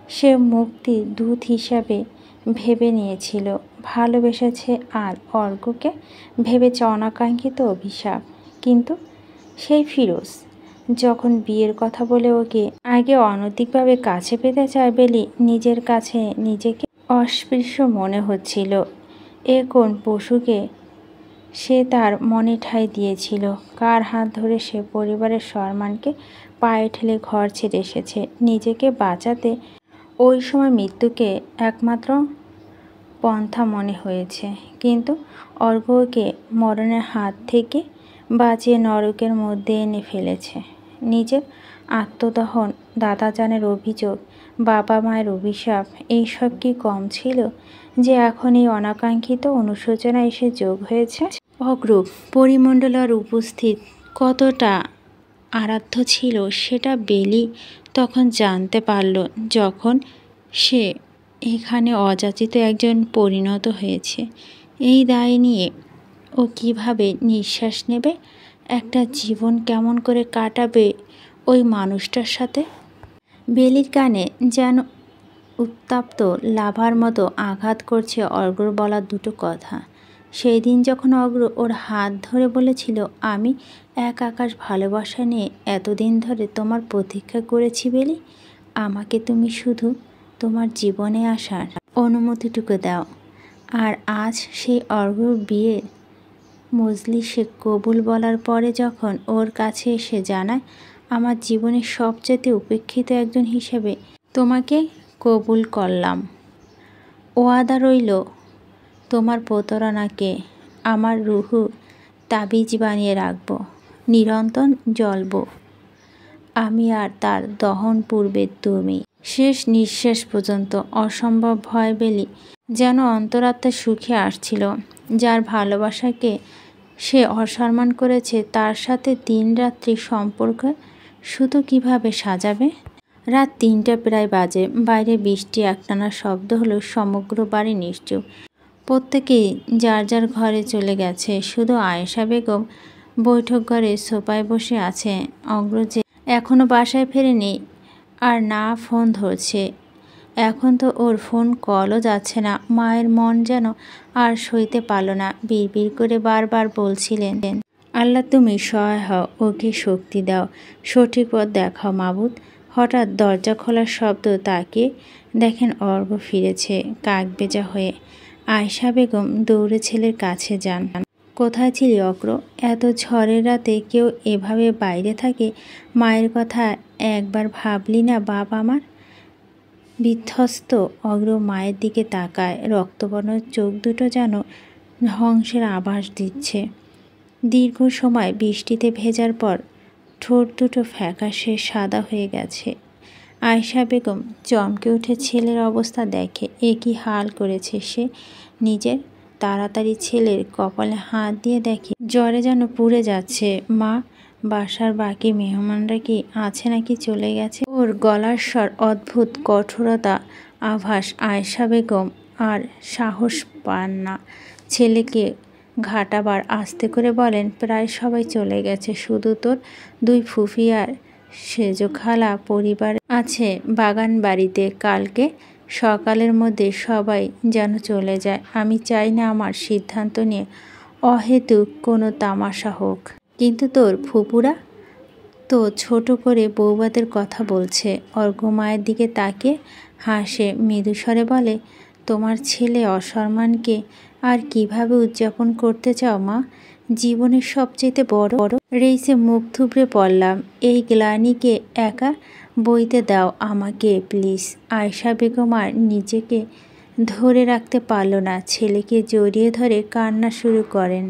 সে মুক্তির দূত হিসাবে ভেবে নিয়েছিল, ভালোবেসেছে, আর অর্ঘ্যকে ভেবেছে অনাকাঙ্ক্ষিত অভিশাপ। কিন্তু সেই ফিরোজ যখন বিয়ের কথা বলে ওকে আগে অনৈতিকভাবে কাছে পেতে চায় বেলি নিজের কাছে নিজেকে অস্পৃশ্য মনে হচ্ছিল। এ কোন পশুকে সে তার মনে ঠাঁই দিয়েছিল? কার হাত ধরে সে পরিবারের সম্মানকে পায়ে ঠেলে ঘর ছেড়ে এসেছে? নিজেকে বাঁচাতে ওই সময় মৃত্যুকে একমাত্র পন্থা মনে হয়েছে, কিন্তু অর্ঘ্যকে মরণের হাত থেকে বাঁচিয়ে নরকের মধ্যে এনে ফেলেছে। নিজের আত্মদহন, দাদাজানের অভিযোগ, বাবা মায়ের অভিশাপ, এইসব কি কম ছিল যে এখন এই অনাকাঙ্ক্ষিত অনুশোচনা এসে যোগ হয়েছে? অগ্রূপ পরিমণ্ডল আর উপস্থিত কতটা আরাধ্য ছিল সেটা বেলি তখন জানতে পারল, যখন সে এখানে অযাচিত একজন পরিণত হয়েছে। এই দায় নিয়ে ও কিভাবে নিঃশ্বাস নেবে? একটা জীবন কেমন করে কাটাবে ওই মানুষটার সাথে? বেলির কানে যেন উত্তাপ্ত লাভার মতো আঘাত করছে অর্ঘ্যর বলা দুটো কথা। সেই দিন যখন অগ্র ওর হাত ধরে বলেছিল, আমি এক আকাশ ভালোবাসা নিয়ে এতদিন ধরে তোমার প্রতীক্ষা করেছি বেলি, আমাকে তুমি শুধু তোমার জীবনে আসার অনুমতিটুকু দাও। আর আজ সেই অর্ঘ্যর বিয়ের মজলিসে কবুল বলার পরে যখন ওর কাছে এসে জানায়, আমার জীবনের সবচেয়ে উপেক্ষিত একজন হিসেবে তোমাকে কবুল করলাম, ওয়াদা রইল তোমার প্রতারণাকে আমার রুহু তাবিজ বানিয়ে রাখব, নিরন্তর জ্বলব আমি আর তার দহন পূর্বে তুমি। শেষ নিঃশ্বাস পর্যন্ত অসম্ভব ভয় বেলি যেন অন্তরাত্মার সুখে আসছিল। যার ভালোবাসাকে সে অসম্মান করেছে তার সাথে দিনরাত্রি সম্পর্ক শুধু কিভাবে সাজাবে? রাত ৩টা প্রায় বাজে। বাইরে বৃষ্টি একটানা শব্দ হলো, সমগ্র বাড়ি নিশ্চুপ। প্রত্যেকেই যার যার ঘরে চলে গেছে। শুধু আয়েশা বেগম বৈঠক ঘরে সোফায় বসে আছে। অগ্র যে এখনও বাসায় ফেরেনি আর না ফোন ধরছে। এখন তো ওর ফোন কলও যাচ্ছে না। মায়ের মন যেন আর সইতে পারল না। বিড়বিড় করে বারবার বলছিলেন, আল্লাহ তুমি সহায় হও, ওকে শক্তি দাও, সঠিক পথ দেখাও মাবুদ। হঠাৎ দরজা খোলার শব্দ তাকিয়ে দেখেন অর্ঘ্য ফিরেছে কাকভেজা হয়ে। আয়েশা বেগম দৌড়ে ছেলের কাছে যান। কোথায় ছিলি অগ্র? এত ঝড়ের রাতে কেউ এভাবে বাইরে থাকে? মায়ের কথা একবার ভাবলি না বাপ আমার? বিধ্বস্ত অগ্র মায়ের দিকে তাকায়। রক্তবর্ণ চোখ দুটো যেন ধ্বংসের আভাস দিচ্ছে। দীর্ঘ সময় বৃষ্টিতে ভেজার পর ঠোঁট দুটো ফ্যাকাশে সাদা হয়ে গেছে। আয়েশা বেগম চমকে উঠে ছেলের অবস্থা দেখে। এ কি হাল করেছে সে নিজের। তাড়াতাড়ি ছেলের কপালে হাত দিয়ে দেখে জ্বরে যেন পুড়ে যাচ্ছে। মা, বাসার বাকি মেহমানরা কি আছে নাকি চলে গেছে? ওর গলার স্বর অদ্ভুত কঠোরতা আভাস। আয়েশা বেগম আর সাহস পান না ছেলেকে ঘাটাবার। আস্তে করে বলেন, প্রায় সবাই চলে গেছে, শুধু তোর দুই ফুফি আর সেজো খালা পরিবার আছে বাগান বাড়িতে। কালকে সকালের মধ্যে সবাই যেন চলে যায়। আমি চাই না আমার সিদ্ধান্ত নিয়ে অহেতুক কোনো তামাশা হোক। কিন্তু তোর ফুপুরা তো ছোট করে বৌবাদের কথা বলছে। অর্ঘ্য মায়ের দিকে তাকিয়ে হাসে, মৃদুস্বরে বলে, তোমার ছেলে অসম্মানকে আর কিভাবে উদযাপন করতে চাও মা? জীবনের সবচেয়ে বড় রেইসে মুখ থুবড়ে পড়লাম। এই গ্লানিকে একা বইতে দাও আমাকে প্লিজ। আয়েশা বেগম আর নিজেকে ধরে রাখতে পারল না। ছেলেকে জড়িয়ে ধরে কান্না শুরু করেন।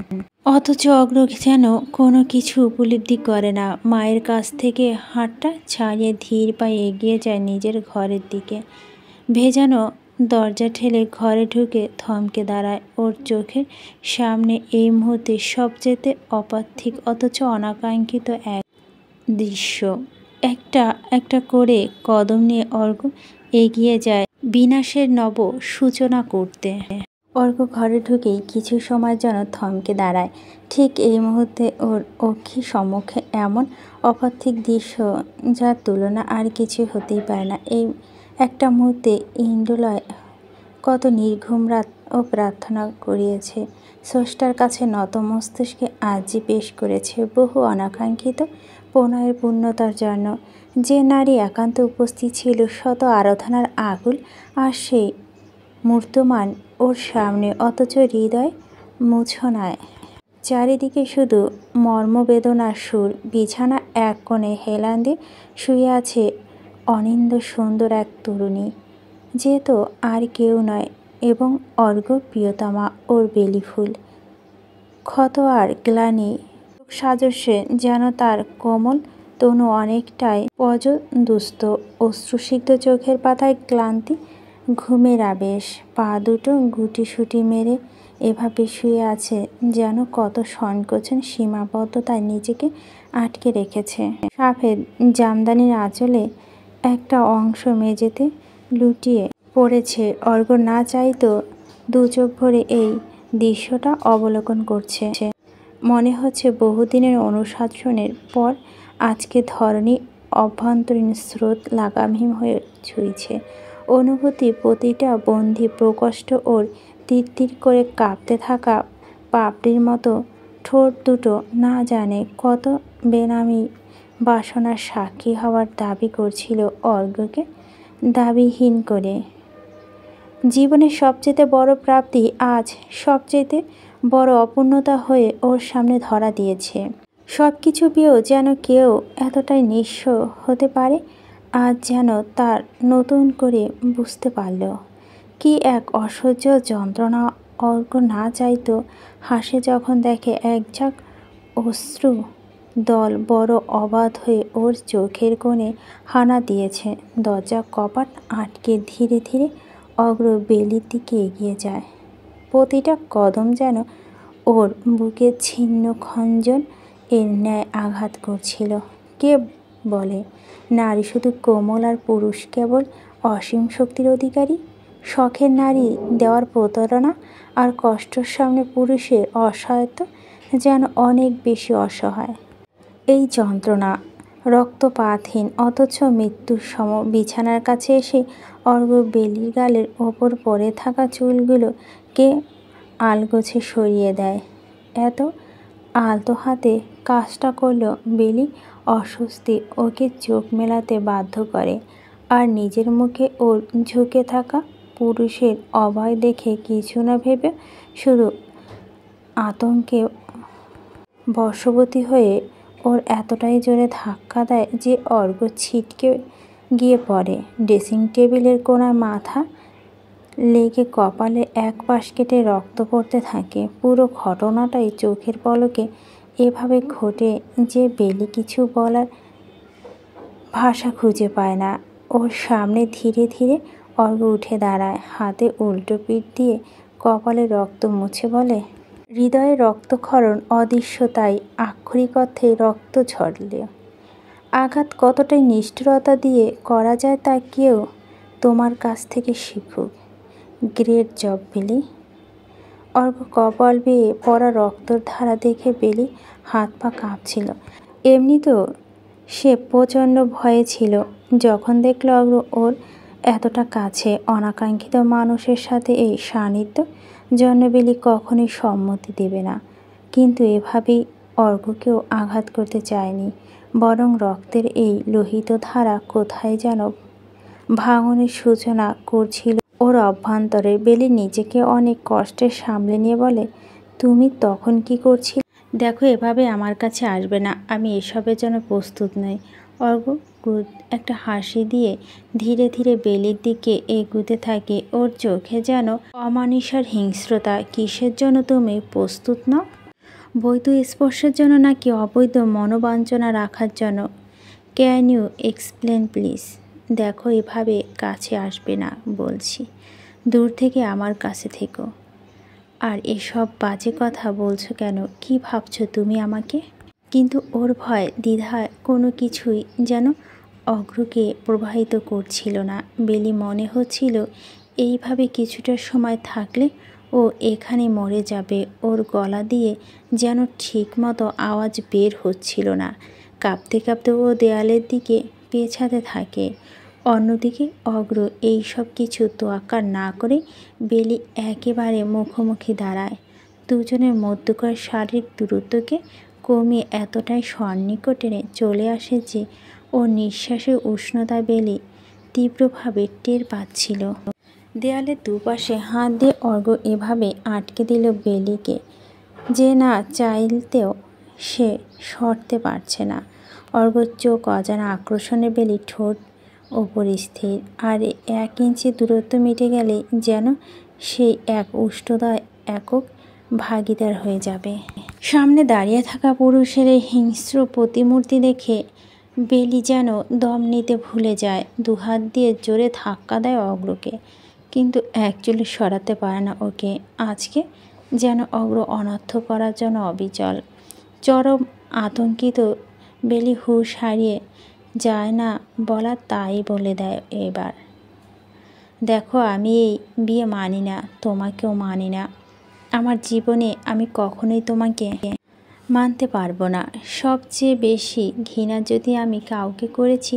অথচ অগ্র যেন কোনো কিছু উপলব্ধি করে না। মায়ের কাছ থেকে হাতটা ছাড়িয়ে ধীর পায়ে এগিয়ে যায় নিজের ঘরের দিকে। ভেজানো দরজা ঠেলে ঘরে ঢুকে থমকে দাঁড়ায়। ওর চোখের সামনে এই মুহূর্তে সবচেয়ে অপার্থিব অথচ অনাকাঙ্ক্ষিত এক দৃশ্য। একটা একটা করে কদম নিয়ে অর্ঘ্য এগিয়ে যায় বিনাশের নব সূচনা করতে। অর্ঘ্য ঘরে ঢুকেই কিছু সময় যেন থমকে দাঁড়ায়। ঠিক এই মুহূর্তে ওর অক্ষির সম্মুখে এমন অপার্থিব দৃশ্য যার তুলনা আর কিছু হতেই পারে না। এই একটা মুহূর্তে ইন্দ্রলয় কত নির্ঘুম রাত ও প্রার্থনা করিয়েছে। স্রষ্টার কাছে নত মস্তিষ্কে আর্জি পেশ করেছে বহু অনাকাঙ্ক্ষিত প্রণয়ের পূর্ণতার জন্য। যে নারী একান্ত উপস্থিত ছিল শত আরাধনার আকুল আর সেই মূর্তমান ওর সামনে, অথচ হৃদয় মূর্ছনায়। চারিদিকে শুধু মর্মবেদনার সুর। বিছানা এক কোণে হেলান দিয়ে শুয়ে আছে অনিন্দ্য সুন্দর এক তরুণী, যে তো আর কেউ নয় এবং অর্ঘ্য প্রিয়তমা, ওর বেলি ফুল। ক্ষত আর গ্লানি সাজস্যে যেন তার কোমল তনু অনেকটাই পর্যদুস্ত। অশ্রুসিক্ত চোখের পাতায় ক্লান্তি, ঘুমের আবেশ। পা দুটো গুটিসুটি মেরে এভাবে শুয়ে আছে যেন কত সংকোচন সীমাবদ্ধতায় নিজেকে আটকে রেখেছে। সাফেদ জামদানির আঁচলে একটা অংশ মেঝেতে লুটিয়ে পড়েছে। অর্ঘ্য না চাইতেও দু চোখ ভরে এই দৃশ্যটা অবলোকন করছে। মনে হচ্ছে বহুদিনের অনুশাসনের পর আজকে ধরণী অভ্যন্তরীণ স্রোত লাগামহীন হয়ে ছুঁইছে। অনুভূতি প্রতিটা বন্ধি প্রকোষ্ঠ ওর তিরতির করে কাঁপতে থাকা পাপড়ির মতো। ঠোঁট দুটো না জানে কত বেনামি বাসনার সাক্ষী হওয়ার দাবি করছিল অর্ঘ্যকে দাবিহীন করে। জীবনের সবচেয়ে বড় প্রাপ্তি আজ সবচেয়ে বড় অপূর্ণতা হয়ে ওর সামনে ধরা দিয়েছে। সব কিছু পেয়েও যেন কেউ এতটাই নিঃস্ব হতে পারে আজ যেন তার নতুন করে বুঝতে পারল। কি এক অসহ্য যন্ত্রণা। অর্ঘ্য না চাইতো হাসে যখন দেখে এক ঝাঁক অশ্রু দল বড় অবাধ হয়ে ওর চোখের কোণে হানা দিয়েছে। দরজা কপাট আটকে ধীরে ধীরে অগ্র বেলির দিকে এগিয়ে যায়। প্রতিটা কদম যেন ওর বুকে ছিন্ন খঞ্জন এর ন্যায় আঘাত করছিল। কে বলে নারী শুধু কোমল আর পুরুষ কেবল অসীম শক্তির অধিকারী? শখের নারী দেওয়ার প্রতারণা আর কষ্টের সামনে পুরুষের অসহায়তা যেন অনেক বেশি অসহায়। এই যন্ত্রণা রক্তপাতহীন অথচ মৃত্যুর সম। বিছানার কাছে এসে অর্ঘ্য বেলির গালের ওপর পড়ে থাকা চুলগুলোকে আলগোছে সরিয়ে দেয়। এত আলতো হাতে কাজটা করলেও বেলি অস্বস্তি ওকে চোখ মেলাতে বাধ্য করে। আর নিজের মুখে ওর ঝুঁকে থাকা পুরুষের অভয় দেখে কিছু না ভেবে শুধু আতঙ্কে বশবর্তী হয়ে ওর এতটাই জোরে ধাক্কা দেয় যে অর্ঘ্য ছিটকে গিয়ে পড়ে। ড্রেসিং টেবিলের কোণায় মাথা লেগে কপালে এক পাশ কেটে রক্ত পড়তে থাকে। পুরো ঘটনাটাই চোখের পলকে এভাবে ঘটে যে বেলি কিছু বলার ভাষা খুঁজে পায় না। ওর সামনে ধীরে ধীরে অর্ঘ্য উঠে দাঁড়ায়, হাতে উল্টো পিঠ দিয়ে কপালে রক্ত মুছে বলে, হৃদয়ে রক্তক্ষরণ অদৃশ্য, তাই আক্ষরিক অর্থে রক্ত ঝরলে আঘাত কতটাই নিষ্ঠুরতা দিয়ে করা যায় তা কেউ তোমার কাছ থেকে শিখুক। গ্রেট জব বেলি। অর্ঘ্য কপাল বেয়ে পড়া রক্তর ধারা দেখে বেলি হাত পা কাঁপছিল। এমনিতেও সে প্রচণ্ড ভয়ে ছিল। যখন দেখল অর্ঘ্য ওর এতটা কাছে অনাকাঙ্ক্ষিত মানুষের সাথে এই সান্নিধ্য জন্য বেলি কখনোই সম্মতি দেবে না। কিন্তু এভাবেই অর্ঘ্যকেও আঘাত করতে চায়নি, বরং রক্তের এই লোহিত ধারা কোথায় যেন ভাঙনের সূচনা করছিল ওর অভ্যন্তরে। বেলি নিজেকে অনেক কষ্টে সামলে নিয়ে বলে, তুমি তখন কি করছিলে? দেখো, এভাবে আমার কাছে আসবে না, আমি এসবের জন্য প্রস্তুত নই। অর্ঘ্য একটা হাসি দিয়ে ধীরে ধীরে বেলির দিকে এগুতে থাকে। ওর চোখে যেন অমানুষের হিংস্রতা। কিসের জন্য তুমি প্রস্তুত নও? বৈধ স্পর্শের জন্য নাকি অবৈধ মনোবাঞ্ছনা রাখার জন্য? Can you explain please? দেখো, এভাবে কাছে আসবে না বলছি, দূর থেকে আমার কাছে থেকো। আর এসব বাজে কথা বলছো কেন? কি ভাবছো তুমি আমাকে? কিন্তু ওর ভয় দ্বিধা কোনো কিছুই যেন অর্ঘ্যকে প্রভাবিত করছিল না। বেলি মনে হচ্ছিল এইভাবে কিছুটা সময় থাকলে ও এখানে মরে যাবে। ওর গলা দিয়ে যেন ঠিকমতো আওয়াজ বের হচ্ছিল না। কাঁপতে কাঁপতে ও দেয়ালের দিকে পেছাতে থাকে। অন্যদিকে অর্ঘ্য এই সব কিছু তোয়াক্কা না করে বেলি একেবারে মুখোমুখি দাঁড়ায়। দুজনের মধ্যকার শারীরিক দূরত্বকে কমিয়ে এতটাই সন্নিকটে চলে আসে যে ওর নিঃশ্বাসের উষ্ণতা বেলি তীব্রভাবে টের পাচ্ছিল। দেয়ালের দুপাশে হাত দিয়ে অর্ঘ্য এভাবে আটকে দিল বেলিকে যে না চাইতেও সে সরতে পারছে না। অর্ঘ্যর চোখ অজানা আকর্ষণে বেলি ঠোঁট ওপর স্থির। আর 1 ইঞ্চি দূরত্ব মিটে গেলে যেন সেই এক উষ্ণতা একক ভাগীদার হয়ে যাবে। সামনে দাঁড়িয়ে থাকা পুরুষের এই হিংস্র প্রতিমূর্তি দেখে বেলি যেন দম নিতে ভুলে যায়। দুহাত দিয়ে জোরে ধাক্কা দেয় অর্ঘ্যকে, কিন্তু একচুলও সরাতে পারে না ওকে। আজকে যেন অর্ঘ্য অনর্থ করার জন্য অবিচল। চরম আতঙ্কিত বেলি হুঁশ হারিয়ে যায় না বলা তাই বলে দেয় এবার। দেখো, আমি এই বিয়ে মানি না, তোমাকেও মানি না। আমার জীবনে আমি কখনোই তোমাকে মানতে পারবো না। সবচেয়ে বেশি ঘৃণা যদি আমি কাউকে করেছি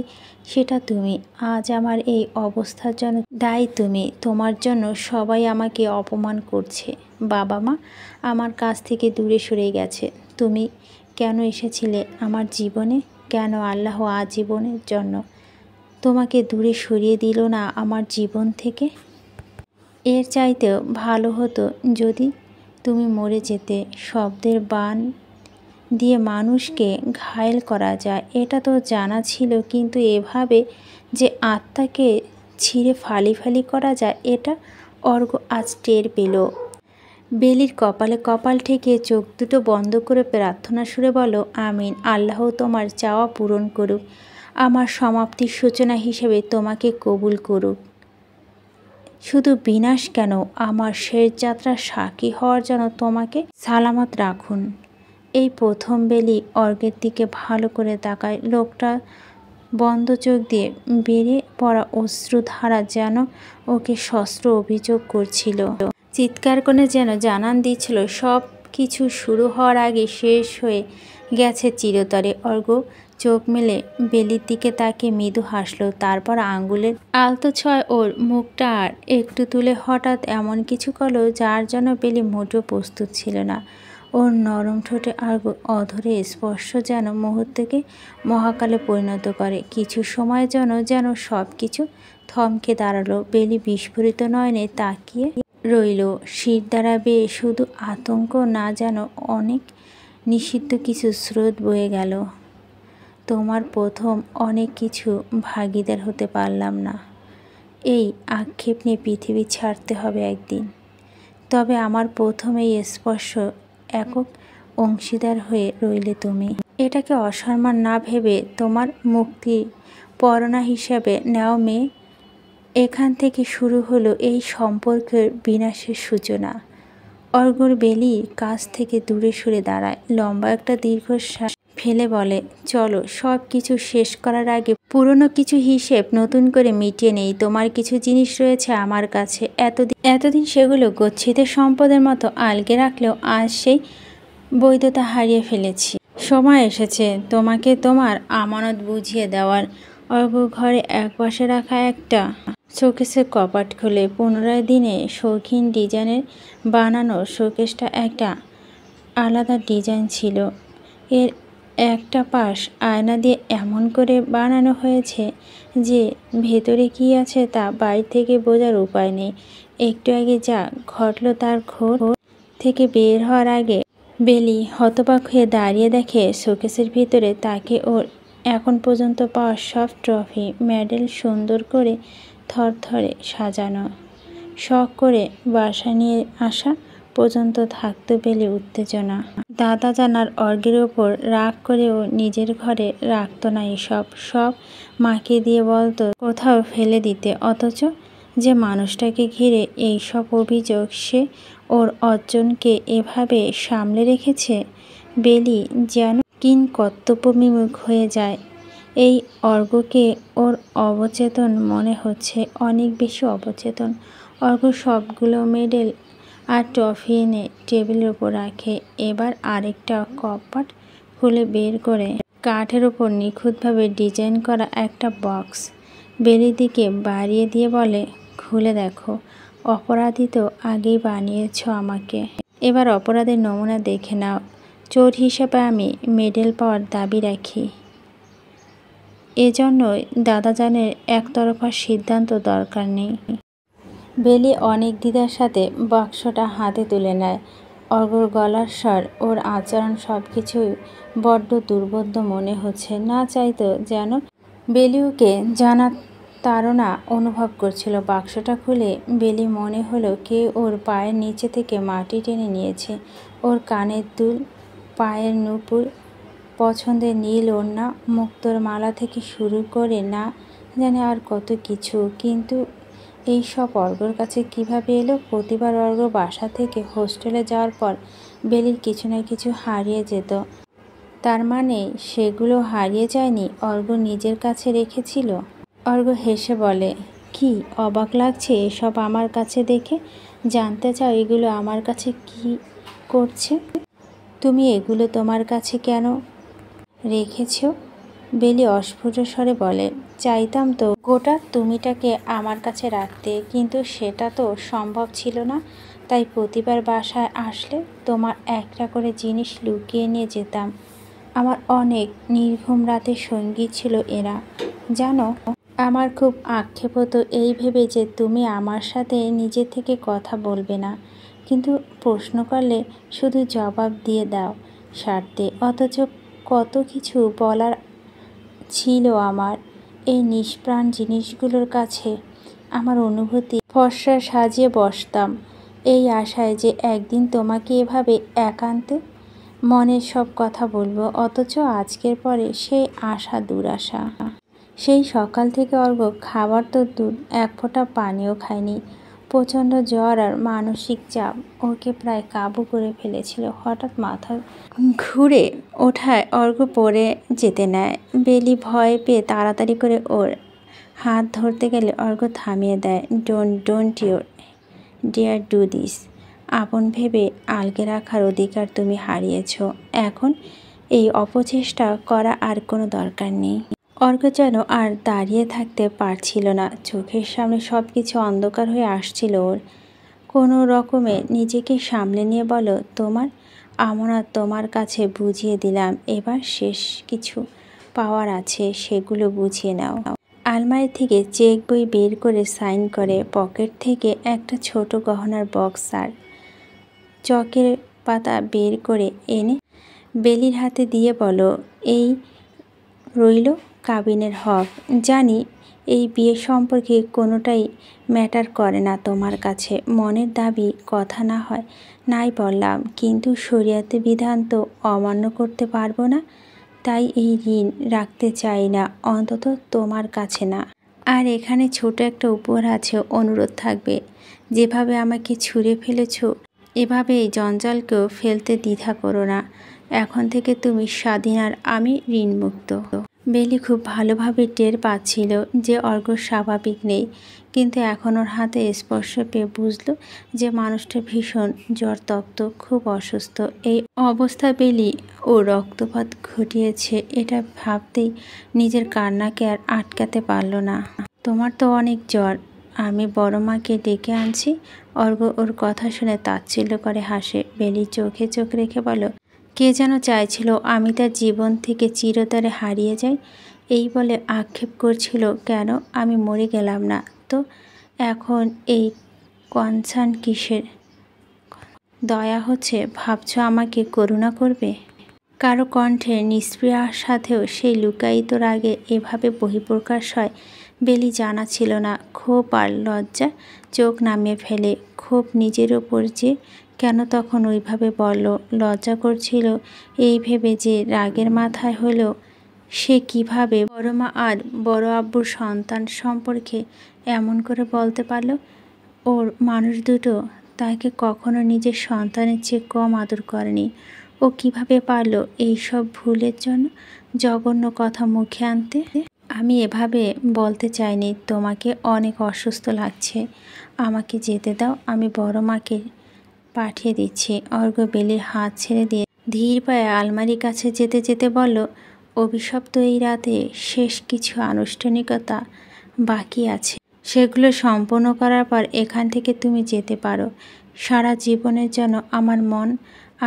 সেটা তুমি। আজ আমার এই অবস্থার জন্য দায়ী তুমি। তোমার জন্য সবাই আমাকে অপমান করছে। বাবা মা আমার কাছ থেকে দূরে সরে গেছে। তুমি কেন এসেছিলে আমার জীবনে? কেন আল্লাহ আজীবনের জন্য তোমাকে দূরে সরিয়ে দিল না আমার জীবন থেকে? এর চাইতেও ভালো হতো যদি তুমি মরে যেতে। শব্দের বান দিয়ে মানুষকে ঘায়েল করা যায় এটা তো জানা ছিল, কিন্তু এভাবে যে আত্মাকে ছিঁড়ে ফালি ফালি করা যায় এটা অর্ঘ্য আজ টের পেল। বেলির কপালে কপাল ঠেকে চোখ দুটো বন্ধ করে প্রার্থনা সুরে বলো, আমিন। আল্লাহ তোমার চাওয়া পূরণ করুক। আমার সমাপ্তির সূচনা হিসেবে তোমাকে কবুল করুক। শুধু বিনাশ কেন, আমার শেষ যাত্রার সাক্ষী হওয়ার জন্য তোমাকে সালামত রাখুন। এই প্রথম বেলি অর্ঘ্যের দিকে ভালো করে তাকায়। লোকটা বন্ধ চোখ দিয়ে বেড়ে পড়া অশ্রুধারা যেন ওকে সস্ত্র অভিযোগ করছিল। চিৎকার করে যেন জানান দিচ্ছিল সব কিছু শুরু হওয়ার আগে শেষ হয়ে গেছে চিরতরে। অর্ঘ্য চোখ মেলে বেলির দিকে তাকে মৃদু হাসলো, তারপর আঙ্গুলের আলতো ছয় ওর মুখটা আর একটু তুলে হঠাৎ এমন কিছু করলো যার জন্য বেলি মোটেও প্রস্তুত ছিল না। ওর নরম ঠোঁটে অর্ঘ্য অধরে স্পর্শ যেন মুহূর্তকে মহাকালে পরিণত করে। কিছু সময়ের জন্য যেন সব কিছু থমকে দাঁড়ালো। বেলি বিস্ফোরিত নয়নে তাকিয়ে রইল। শির দ্বারা বেয়ে শুধু আতঙ্ক না, যেন অনেক নিষিদ্ধ কিছু স্রোত বয়ে গেল। তোমার প্রথম অনেক কিছু ভাগিদার হতে পারলাম না, এই আক্ষেপ নিয়ে পৃথিবী ছাড়তে হবে একদিন। তবে আমার প্রথম এই স্পর্শ একক অংশীদার হয়ে রইলে তুমি। এটাকে অসম্মান না ভেবে তোমার মুক্তি পরনা হিসাবে নেও মেয়ে। এখান থেকে শুরু হলো এই সম্পর্কের বিনাশের সূচনা। অর্ঘ্যর বেলি কাছ থেকে দূরে সরে দাঁড়ায়, লম্বা একটা দীর্ঘশ্বাস ফেলে বলে, চলো সব কিছু শেষ করার আগে পুরনো কিছু হিসেব নতুন করে মিটিয়ে নেই। তোমার কিছু জিনিস রয়েছে আমার কাছে, এতদিন সেগুলো গচ্ছিত সম্পদের মতো আলগে রাখলেও আজ সেই বৈধতা হারিয়ে ফেলেছি। সময় এসেছে তোমাকে তোমার আমানত বুঝিয়ে দেওয়ার। অর্ঘ্য ঘরে একপাশে রাখা একটা শোকেসের কপাট খুলে পুনরায় দিনে শৌখিন ডিজাইনের বানানো শোকেসটা একটা আলাদা ডিজাইন ছিল। এর একটা পাশ আয়না দিয়ে এমন করে বানানো হয়েছে যে ভেতরে কি আছে তা বাইরে থেকে বোঝার উপায় নেই। একটু আগে যা ঘটল তার ঘোর থেকে বের হওয়ার আগে বেলি হতবাক হয়ে দাঁড়িয়ে দেখে শোকেসের ভিতরে তাকে ওর এখন পর্যন্ত পাওয়া সব ট্রফি মেডেল সুন্দর করে থরথরে সাজানো। শখ করে বাসা নিয়ে আসা পর্যন্ত থাকতো বেলি উত্তেজনা। দাদা জানার অর্ঘ্যের ওপর রাগ করেও নিজের ঘরে রাখতো না এসব। সব মাকে দিয়ে বলতো কোথাও ফেলে দিতে, অথচ যে মানুষটাকে ঘিরে এই সব অভিযোগ সে ওর অর্জনকে এভাবে সামলে রেখেছে। বেলি যেন কিন কর্তব্যবিমুখ হয়ে যায়। এই অর্ঘ্যকে ওর অবচেতন মনে হচ্ছে, অনেক বেশি অবচেতন। অর্ঘ্য সবগুলো মেডেল আর ট্রফি এনে টেবিলের ওপর রাখে। এবার আরেকটা কপাট খুলে বের করে কাঠের ওপর নিখুঁতভাবে ডিজাইন করা একটা বক্স বেলির দিকে বাড়িয়ে দিয়ে বলে, খুলে দেখো, অপরাধী তো আগেই বানিয়েছ আমাকে, এবার অপরাধের নমুনা দেখে নাও। চোর হিসেবে আমি মেডেল পাওয়ার দাবি রাখি। এজন্যই দাদাজানের একতরফা সিদ্ধান্ত দরকার নেই। বেলি অনেক দ্বিধার সাথে বাক্সটা হাতে তুলে নেয়। অর্ঘ্যর গলার স্বর, ওর আচরণ সব কিছুই বড্ড দুর্বোধ্য মনে হচ্ছে। না চাইতো যেন বেলি ওকে জানা তাড়না অনুভব করছিল। বাক্সটা খুলে বেলি মনে হলো কে ওর পায়ের নিচে থেকে মাটি টেনে নিয়েছে। ওর কানের দুল, পায়ের নুপুর, পছন্দের নীল ওড়না, মুক্তোর মালা থেকে শুরু করে না জানে আর কত কিছু। কিন্তু এই সব অর্ঘ্যর কাছে কিভাবে এলো? প্রতিবার অর্ঘ্য বাসা থেকে হোস্টেলে যাওয়ার পর বেলির কিছু না কিছু হারিয়ে যেত। তার মানে সেগুলো হারিয়ে যায়নি, অর্ঘ্য নিজের কাছে রেখেছিল। অর্ঘ্য হেসে বলে, কি অবাক লাগছে এসব আমার কাছে দেখে? জানতে চাও এগুলো আমার কাছে কি করছে? তুমি এগুলো তোমার কাছে কেন রেখেছ? বেলি অস্ফুট স্বরে বলে, চাইতাম তো গোটা তুমিটাকে আমার কাছে রাখতে, কিন্তু সেটা তো সম্ভব ছিল না। তাই প্রতিবার বাসায় আসলে তোমার একটা করে জিনিস লুকিয়ে নিয়ে যেতাম। আমার অনেক নির্ঘুম রাতের সঙ্গী ছিল এরা, জানো। আমার খুব আক্ষেপ হতো এই ভেবে যে তুমি আমার সাথে নিজে থেকে কথা বলবে না, কিন্তু প্রশ্ন করলে শুধু জবাব দিয়ে দাও স্বার্থে। অথচ কত কিছু বলার ছিল আমার। এই নিষ্প্রাণ জিনিসগুলোর কাছে আমার অনুভূতি ফর্সা সাজিয়ে বসতাম, এই আশায় যে একদিন তোমাকে এভাবে একান্তে মনের সব কথা বলবো। অথচ আজকের পরে সেই আশা দুরাশা। সেই সকাল থেকে অর্ঘ্য খাবার তো দূর, এক ফোঁটা পানিও খায়নি। প্রচণ্ড জ্বর আর মানসিক চাপ ওকে প্রায় কাবু করে ফেলেছিল। হঠাৎ মাথা ঘুরে ওঠায় অর্ঘ্য পড়ে যেতে নেয়। বেলি ভয় পেয়ে তাড়াতাড়ি করে ওর হাত ধরতে গেলে অর্ঘ্য থামিয়ে দেয়। Don't you dare do this. আপন ভেবে আলগে রাখার অধিকার তুমি হারিয়েছ। এখন এই অপচেষ্টা করা আর কোনো দরকার নেই। অর্ঘ্য যেন আর দাঁড়িয়ে থাকতে পারছিল না। চোখের সামনে সব কিছু অন্ধকার হয়ে আসছিল ওর। কোনো রকমে নিজেকে সামলে নিয়ে বলো, তোমার আমানত তোমার কাছে বুঝিয়ে দিলাম। এবার শেষ কিছু পাওয়ার আছে, সেগুলো বুঝিয়ে নাও। আলমারি থেকে চেক বই বের করে সাইন করে পকেট থেকে একটা ছোট গহনার বক্স আর চকের পাতা বের করে এনে বেলির হাতে দিয়ে বলো, এই রইল কাবিনের হক। জানি এই বিয়ে সম্পর্কে কোনোটাই ম্যাটার করে না তোমার কাছে। মনের দাবি কথা না হয় নাই বললাম, কিন্তু শরীয়তের বিধান তো অমান্য করতে পারবো না। তাই এই ঋণ রাখতে চাই না, অন্তত তোমার কাছে না। আর এখানে ছোট একটা উপহার আছে, অনুরোধ থাকবে যেভাবে আমাকে ছুঁড়ে ফেলেছ এভাবে এই জঞ্জালকেও ফেলতে দ্বিধা করো না। এখন থেকে তুমি স্বাধীন আর আমি ঋণমুক্ত। বেলি খুব ভালোভাবে টের পাচ্ছিল যে অর্ঘ্য স্বাভাবিক নেই, কিন্তু এখন ওর হাতে স্পর্শ পেয়ে বুঝল যে মানুষটা ভীষণ জ্বরতপ্ত, খুব অসুস্থ। এই অবস্থায় বেলি ও রক্তপাত ঘটিয়েছে এটা ভাবতেই নিজের কান্নাকে আর আটকাতে পারল না। তোমার তো অনেক জ্বর, আমি বড় মাকে ডেকে আনছি। অর্ঘ্য ওর কথা শুনে তাচ্ছিল্য করে হাসে। বেলি চোখে চোখ রেখে বলো, কে যেন চাইছিল আমি তার জীবন থেকে চিরতরে হারিয়ে যাই। এই বলে আক্ষেপ করছিল কেন আমি মরে গেলাম না। তো এখন এই কনসার্ন কিসের? দয়া হচ্ছে ভাবছো আমাকে করুণা করবে? কারো কণ্ঠে নিষ্প্রিয়ার সাথেও সেই লুকায়িত রাগে এভাবে বহিঃপ্রকাশ হয় বেলি জানা ছিল না। ক্ষোভ আর লজ্জা চোখ নামিয়ে ফেলে। ক্ষোভ নিজের ওপর যে কেন তখন ওইভাবে বলল, লজ্জা করছিল এই ভেবে যে রাগের মাথায় হলেও সে কিভাবে বড় মা আর বড় আব্বুর সন্তান সম্পর্কে এমন করে বলতে পারল। ওর মানুষ দুটো তাকে কখনো নিজের সন্তানের চেয়ে কম আদর করেনি। ও কিভাবে পারল এইসব ভুলের জন্য জঘন্য কথা মুখে আনতে? আমি এভাবে বলতে চাইনি, তোমাকে অনেক অসুস্থ লাগছে, আমাকে যেতে দাও, আমি বড় মাকে পাঠিয়ে দিচ্ছি। অর্ঘ্য বেলির হাত ছেড়ে দিয়ে ধীর পায়ে আলমারির কাছে যেতে যেতে বলল, অভিশপ্ত এই রাতে শেষ কিছু আনুষ্ঠানিকতা বাকি আছে, সেগুলো সম্পন্ন করার পর এখান থেকে তুমি যেতে পারো। সারা জীবনের জন্য আমার মন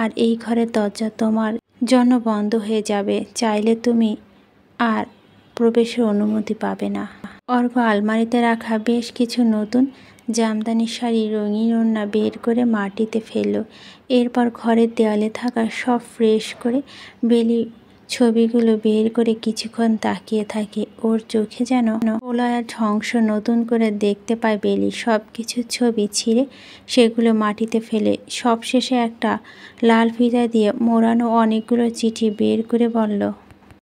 আর এই ঘরের দরজা তোমার জন্য বন্ধ হয়ে যাবে। চাইলে তুমি আর প্রবেশের অনুমতি পাবে না। অর্ঘ্য আলমারিতে রাখা বেশ কিছু নতুন জামদানি শাড়ি রঙিন ওড়না বের করে মাটিতে ফেলল। এরপর ঘরের দেয়ালে থাকা সব ফ্রেশ করে বেলি ছবিগুলো বের করে কিছুক্ষণ তাকিয়ে থাকে। ওর চোখে যেন প্রলয়ের ধ্বংস নতুন করে দেখতে পায় বেলি। সব কিছু ছবি ছিঁড়ে সেগুলো মাটিতে ফেলে সবশেষে একটা লাল ফিতা দিয়ে মোড়ানো অনেকগুলো চিঠি বের করে বলল,